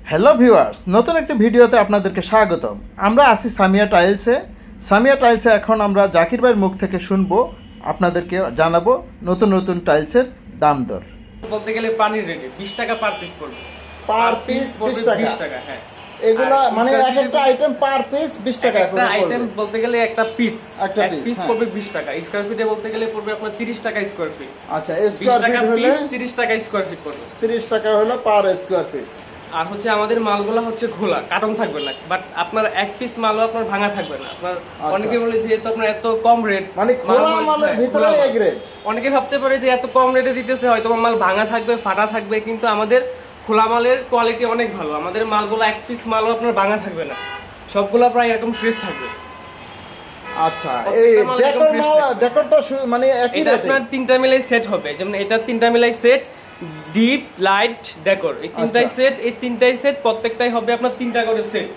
Hello viewers, নতুন একটি ভিডিওতে আপনাদেরকে স্বাগতম। আমরা আছি সামিয়া টাইলসে। সামিয়া টাইলসে এখন আমরা জাকির ভাইয়ের মুখ থেকে শুনবো, আপনাদেরকে জানাবো নতুন নতুন টাইলসের দাম দর। বলতে গেলে পানির রেটে 20 টাকা পার পিস পড়বে। পার পিস 20 টাকা? 20 টাকা, হ্যাঁ। এগুলা মানে এক একটা আইটেম পার পিস 20 টাকা করে পড়বে। একটা আইটেম বলতে গেলে একটা পিস হ্যাঁ। পড়বে 20 টাকা। স্কয়ার ফিটে বলতে গেলে পড়বে আপনার 30 টাকা স্কয়ার ফিট। আচ্ছা, স্কয়ার ফিট হলে 30 টাকা স্কয়ার ফিট পড়বে। 30 টাকা হলো পার স্কয়ার ফিট। আর হচ্ছে আমাদের মালগুলো হচ্ছে খোলা, কার্টন থাকবে না, বাট আপনার এক পিস মালও আপনার ভাঙা থাকবে না। আপনার অনেকে বলে যে এত আপনার এত কম রেট, মানে খোলা মালের ভিতরে এ গ্রেড। অনেকে ভাবতে পারে যে এত কম রেটে দিতেছে, হয়তো মাল ভাঙা থাকবে, ফাটা থাকবে, কিন্তু আমাদের খোলা মালের কোয়ালিটি অনেক ভালো। আমাদের মালগুলো এক পিস মালও আপনার ভাঙা থাকবে না, সবগুলো প্রায় এরকম ফ্রেশ থাকবে। আচ্ছা, এই ডেকোরটা মানে একই রেটে আপনার তিনটা মিলাই সেট হবে, যেমন এটা তিনটা মিলাই সেট, ডিপ, লাইট, ডেকোর, এই তিনটাই সেট। এই তিনটাই সেট প্রত্যেকটাই হবে আপনার 3 টাকা করে সেট।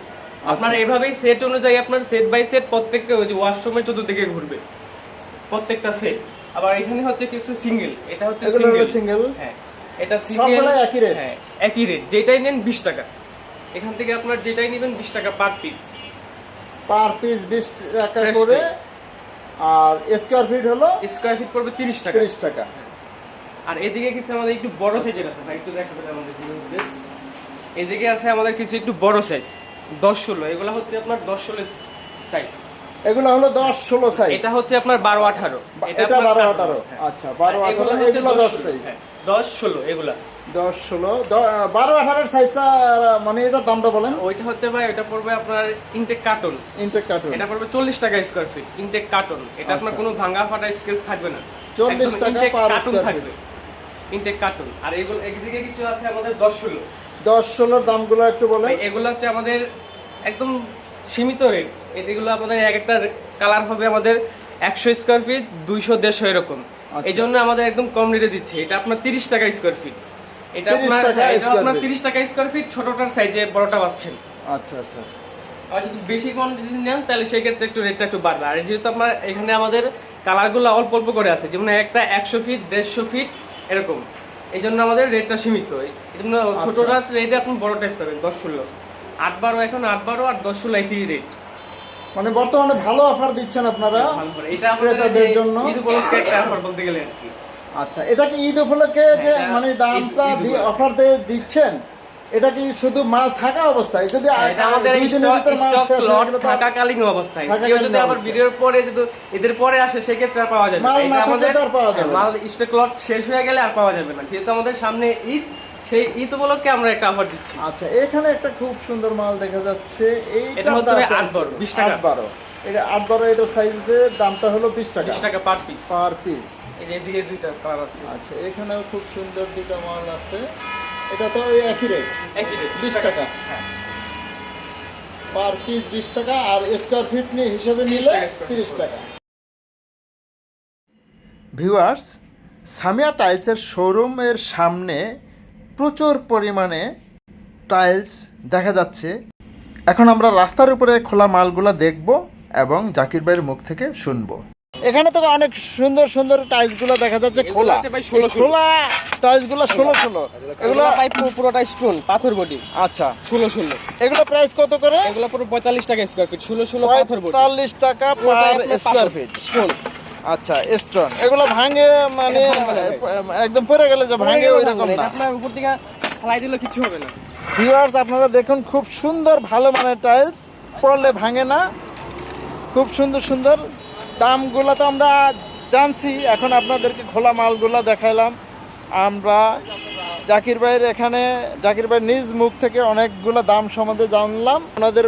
আপনার এভাবেই সেট অনুযায়ী আপনার সেট বাই সেট প্রত্যেকটা ওই যে ওয়াশরুমের চতুর্দিকে ঘুরবে প্রত্যেকটা সেট। আবার এখানে হচ্ছে কিছু সিঙ্গেল, এটা হচ্ছে সিঙ্গেল, হ্যাঁ এটা সিঙ্গেল, সবগুলো একই রেট। হ্যাঁ একই রেট, যেটাই নেন 20 টাকা। এখান থেকে আপনার যেটাই নেবেন 20 টাকা পার পিস। পার পিস 20 টাকা করে। আর স্কয়ার ফিট হলো স্কয়ার ফিট পড়বে 30 টাকা। 30 টাকা। আর এদিকে কিছু আমাদের একটু বড় সাইজের আছে, ভাই একটু দেখাবেন আমাদের ভিউয়ারদের। এদিকে আছে আমাদের কিছু একটু বড় সাইজ, 10-16। এগুলা হচ্ছে আপনার 10-16 সাইজ। এগুলো হলো 10-16 সাইজ। এটা হচ্ছে আপনার 12-18। এটা 12-18। আচ্ছা, 12-18 এগুলো 10 সাইজ। 10-16 এগুলা 10-16 12-18 সাইজটা মানে এটা দামটা বলেন। ওইটা হচ্ছে ভাই, ওটা পড়বে আপনার ইনটেক কার্টন। ইনটেক কার্টন এটা পড়বে 40 টাকা স্কয়ার ফিট ইনটেক কার্টন। এটা আপনার কোনো ভাঙা ফাটা স্কেচ থাকবে না, 40 টাকা per square feet intake carton. আর এগুলো একদিকে কিছু আছে আমাদের 10-16। 10-16 দামগুলো একটু বলেন। এগুলো হচ্ছে আমাদের একদম সীমিত রেট। এগুলো আমাদের এক একটা কালার হবে আমাদের 100 স্কয়ার ফিট, 200-150 এরকম। এই জন্য আমাদের একদম কম রেটে দিচ্ছি। এটা আপনার 30 টাকা স্কয়ার ফিট। এটা আপনার 30 টাকা স্কয়ার ফিট, ছোটটার সাইজে, বড়টা পাচ্ছেন। আচ্ছা আচ্ছা। আর যদি বেশি কোয়ান্টিটি নেন তাহলে সেই ক্ষেত্রে একটু রেটটা একটু বাড়বে। আর যেহেতু আপনার এখানে আমাদের কালারগুলো অল্প অল্প করে আছে, যেমন একটা 100 ফিট, 150 ফিট এরকম, এই জন্য আমাদের রেটটা সীমিত। এই জন্য ছোটটার রেটে আপনি বড়টা পাবেন 10-16। 8-12 এখন 8-12 আর 10-16 একই রেট। মানে বর্তমানে ভালো অফার দিচ্ছেন আপনারা এটা আমাদের জন্য ঈদ উপলক্ষে একটা অফার বলতে গেলে আর কি। আচ্ছা, এটা কি ঈদ উপলক্ষে যে মানে দামটা দিয়ে অফার দিয়ে দিচ্ছেন? এটা কি শুধু মাল থাকা অবস্থায়? যদি দুই দিনের ভিতর মাল শেষ হয়ে গেল থাকাকালীন অবস্থায়, কেউ যদি আবার ভিডিওর পরে যদি এদের পরে আসে সেই ক্ষেত্রে আর পাওয়া যাবে না। এটা আমাদের মাল স্টক লট শেষ হয়ে গেলে আর পাওয়া যাবে না, যেহেতু আমাদের সামনে ঈদ, সেই ঈদ উপলক্ষে আমরা একটা অফার দিচ্ছি। আচ্ছা, এখানে একটা খুব সুন্দর মাল দেখা যাচ্ছে। এটা হচ্ছে 8-12 20 টাকা। 8-12 এটা 8-12 এটা সাইজের দামটা হলো 20 টাকা। 20 টাকা পার পিস। Per piece. এদিকে দুইটা কালার আছে। আচ্ছা, এখানেও খুব সুন্দর দুইটা মাল আছে। এটা তো ওই একই রেট, 20 টাকা। হ্যাঁ, পার পিস 20 টাকা। আর স্কয়ার ফিট হিসেবে নিলে 30 টাকা। ভিউয়ার্স, সামিয়া টাইলসের শোরুমের সামনে প্রচুর পরিমাণে টাইলস দেখা যাচ্ছে। এখন আমরা রাস্তার উপরে খোলা মালগুলো দেখব এবং জাকির ভাইয়ের মুখ থেকে শুনবো। এখানে তো অনেক সুন্দর সুন্দর টাইলসগুলো দেখা যাচ্ছে খোলা। খোলা টাইলসগুলো 16-16। এগুলো ভাই পুরোটা স্টোন, পাথর বডি। আচ্ছা, 16-16। এগুলো প্রাইস কত করে? এগুলো পুরো 45 টাকা স্কয়ার ফিট, 16-16 পাথর বডি। 45 টাকা পার স্কয়ার ফিট স্টোন। আচ্ছা, স্টোন। এগুলো ভাঙে মানে একদম পড়ে গেলে যে ভাঙে ওই রকম না, আপনার উপর থেকে ফেলাই দিলে কিছু হবে না। ভিউয়ার্স, আপনারা দেখুন খুব সুন্দর ভালো মানের টাইলস, পড়লে ভাঙে না, খুব সুন্দর সুন্দর। দামগুলো তো আমরা জানছি, এখন আপনাদেরকে খোলা মালগুলো দেখাইলাম আমরা। জাকির ভাইয়ের এখানে, জাকির ভাই নিজ মুখ থেকে অনেকগুলো দাম সম্বন্ধে জানলাম। ওনাদের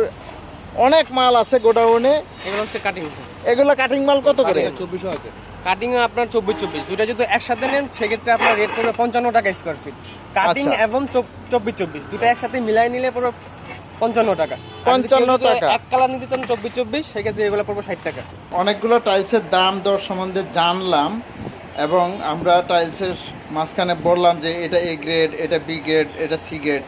অনেক মাল আছে গোডাউনে। এগুলো হচ্ছে কাটিং। এগুলো কাটিং মাল কত করে? 2400 আছে কাটিং। আপনার 24-24 দুইটা যদি একসাথে নেন সেক্ষেত্রে আপনার রেট পড়বে 55 টাকা স্কয়ার ফিট। কাটিং এবং 24-24 দুইটা একসাথে মিলাই নিলে পুরো 55 টাকা। 55 টাকা। এক কালার নিতে চান 24-24, সেক্ষেত্রে এগুলো পড়বে 60 টাকা। অনেকগুলো টাইলসের দাম দর সম্বন্ধে জানলাম এবং আমরা টাইলসের মাঝখানে বললাম যে এটা এ গ্রেড, এটা বি গ্রেড, এটা C grade.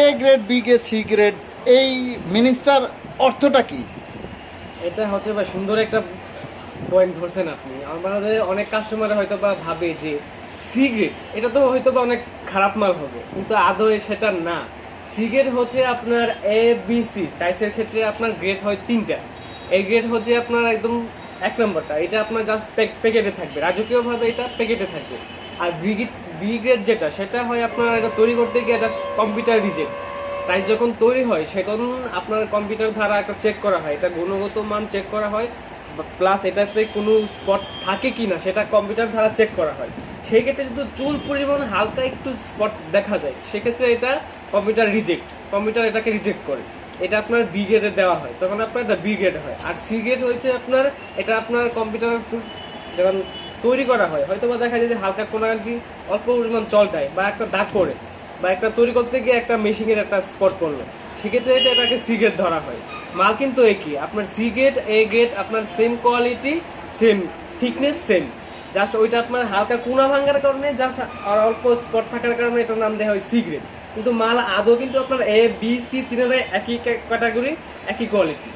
A grade, B grade, C grade, এই মিনিংসটার অর্থটা কি? এটা হচ্ছে ভাই সুন্দর একটা পয়েন্ট ধরছেন আপনি। আমাদের অনেক কাস্টমার হয়তো বা ভাবে যে সি গ্রেড এটা তো হয়তো বা অনেক খারাপ মাল হবে, কিন্তু আদৌ সেটা না। সি গ্রেড হচ্ছে আপনার এ বি সি টাইসের ক্ষেত্রে আপনার গ্রেড হয় 3টা। এই গ্রেড হচ্ছে আপনার একদম 1 নম্বরটা, এটা আপনার জাস্ট প্যাকেটে থাকবে, রাজকীয়ভাবে এটা প্যাকেটে থাকবে। আর বি গ্রেড যেটা, সেটা হয় আপনার এটা তৈরি করতে গিয়ে এটা কম্পিউটার রিজেক্ট। টাইস যখন তৈরি হয় সেখন আপনার কম্পিউটার দ্বারা একটা চেক করা হয়, এটা গুণগত মান চেক করা হয়, প্লাস এটাতে কোনো স্পট থাকে কিনা সেটা কম্পিউটার দ্বারা চেক করা হয়। সেই ক্ষেত্রে যদি চুল পরিমাণ হালকা একটু স্পট দেখা যায়, সেক্ষেত্রে এটা কম্পিউটার এটাকে রিজেক্ট করে, এটা আপনার বি গ্রেডে দেওয়া হয়, তখন আপনার এটা বি গ্রেড হয়। আর সি গ্রেড হচ্ছে আপনার এটা আপনার কম্পিউটার যখন তৈরি করা হয়, হয়তো বা দেখা যায় যে হালকা কোনো একটি অল্প পরিমাণ চলটায় বা একটা দাগ পড়ে, বা একটা তৈরি করতে গিয়ে একটা মেশিনের একটা স্পট পড়লো, সেক্ষেত্রে এটাকে সি গ্রেড ধরা হয়। মাল কিন্তু একই, আপনার সি গ্রেড এ গ্রেড আপনার same quality, same thickness, same, just ওইটা আপনার হালকা কুনা ভাঙার কারণে, জাস্ট আর অল্প স্পট থাকার কারণে এটার নাম দেওয়া হয় সি গ্রেড। কিন্তু মাল আদৌ কিন্তু আপনার এ বি সি তিনটাই একই ক্যাটাগরি, একই কোয়ালিটি।